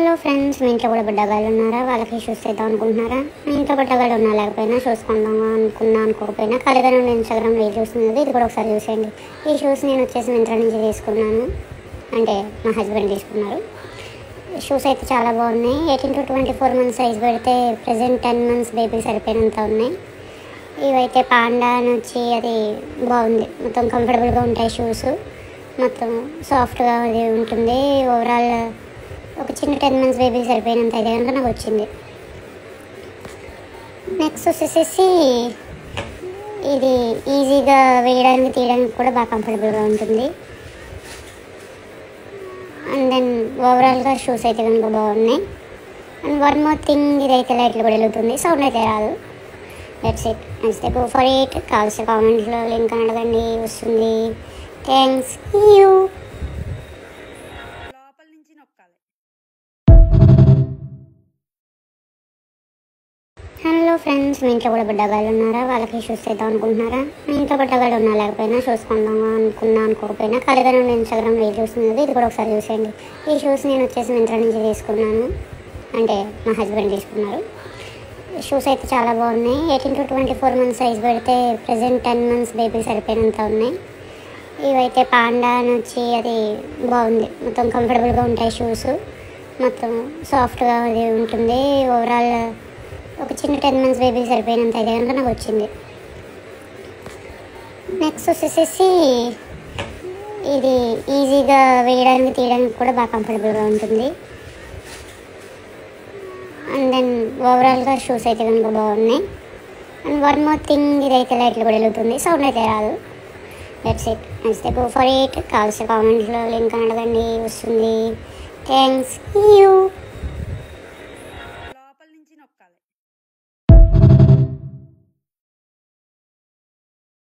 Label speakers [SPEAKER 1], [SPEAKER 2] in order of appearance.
[SPEAKER 1] Hello friends, మీ ఇంట్లో కూడా బుడ్డగాళ్ళు ఉన్నారా? వాళ్ళకి షూస్ చేద్దాం అనుకుంటున్నారా? మీ ఇంట్లో బుడ్డగాళ్ళు ఉన్నా లేకపోయినా షూస్ కొందాం అనుకోకపోయినా ఖాళీగా ఉన్న ఇన్స్టాగ్రామ్లో ఏ షూస్ ఉన్నది ఇది కూడా ఒకసారి చూసేయండి. ఈ షూస్ నేను వచ్చేసి మింత్రా నుంచి తీసుకున్నాను, అంటే మా హస్బెండ్ తీసుకున్నారు. షూస్ అయితే చాలా బాగున్నాయి. 18 to 24 months సైజ్ పెడితే ప్రజెంట్ 10 months బేబీ సరిపోయినంత ఉన్నాయి. ఇవైతే పాండా అని వచ్చి అది బాగుంది, మొత్తం కంఫర్టబుల్గా ఉంటాయి. షూస్ మొత్తం సాఫ్ట్గా అది ఉంటుంది. ఓవరాల్ ఒక చిన్న 10 months బేబీ సరిపోయినంత అయితే కనుక నాకు వచ్చింది. నెక్స్ట్ వచ్చేసి ఇది ఈజీగా వేయడానికి తీయడానికి కూడా బాగా కంఫర్టబుల్గా ఉంటుంది. అండ్ దెన్ ఓవరాల్గా షూస్ అయితే కనుక బాగున్నాయి. అండ్ వన్ మోర్ థింగ్, ఇదైతే లైట్లు కూడా వెళ్తుంది, సౌండ్ అయితే రాదు. That's it. నచ్చితే గో ఫర్ ఇట్. కావాల్సిన కామెంట్లో లింక్ అని అడగండి, వస్తుంది. Thanks you. హలో ఫ్రెండ్స్, మీ ఇంట్లో కూడా బుడ్డగాళ్ళు ఉన్నారా? వాళ్ళకి షూస్ చేద్దాం అనుకుంటున్నారా? మీ ఇంట్లో బుడ్డగాళ్ళు ఉన్నా లేకపోయినా షూస్ కొందాం అనుకోకపోయినా ఖాళీగా ఉన్న ఇన్స్టాగ్రామ్లో ఏ షూస్ ఉన్నది ఇది కూడా ఒకసారి చూసేయండి. ఈ షూస్ నేను వచ్చేసి మింత్రా నుంచి తీసుకున్నాను, అంటే మా హస్బెండ్ తీసుకున్నారు. షూస్ అయితే చాలా బాగున్నాయి. 18 to 24 months సైజ్ పెడితే ప్రజెంట్ 10 months బేబీ సరిపోయినంత ఉన్నాయి. ఇవైతే పాండా అని వచ్చి అది బాగుంది, మొత్తం కంఫర్టబుల్గా ఉంటాయి. షూస్ మొత్తం సాఫ్ట్గా అది ఉంటుంది. ఓవరాల్ ఒక చిన్న 10 months బేబీ సరిపోయినంత అయితే కనుక నాకు వచ్చింది. నెక్స్ట్ వచ్చేసి ఇది ఈజీగా వేయడానికి తీయడానికి కూడా బాగా కంఫర్టబుల్గా ఉంటుంది. అండ్ దెన్ ఓవరాల్గా షూస్ అయితే కనుక బాగున్నాయి. అండ్ వన్ మోర్ థింగ్, ఇదైతే లైట్లు కూడా వెళ్తుంది, సౌండ్ అయితే రాదు. That's it. నచ్చితే గో ఫర్ ఇట్. కావాల్సిన కామెంట్లో లింక్ అని అడగండి, వస్తుంది. Thanks you.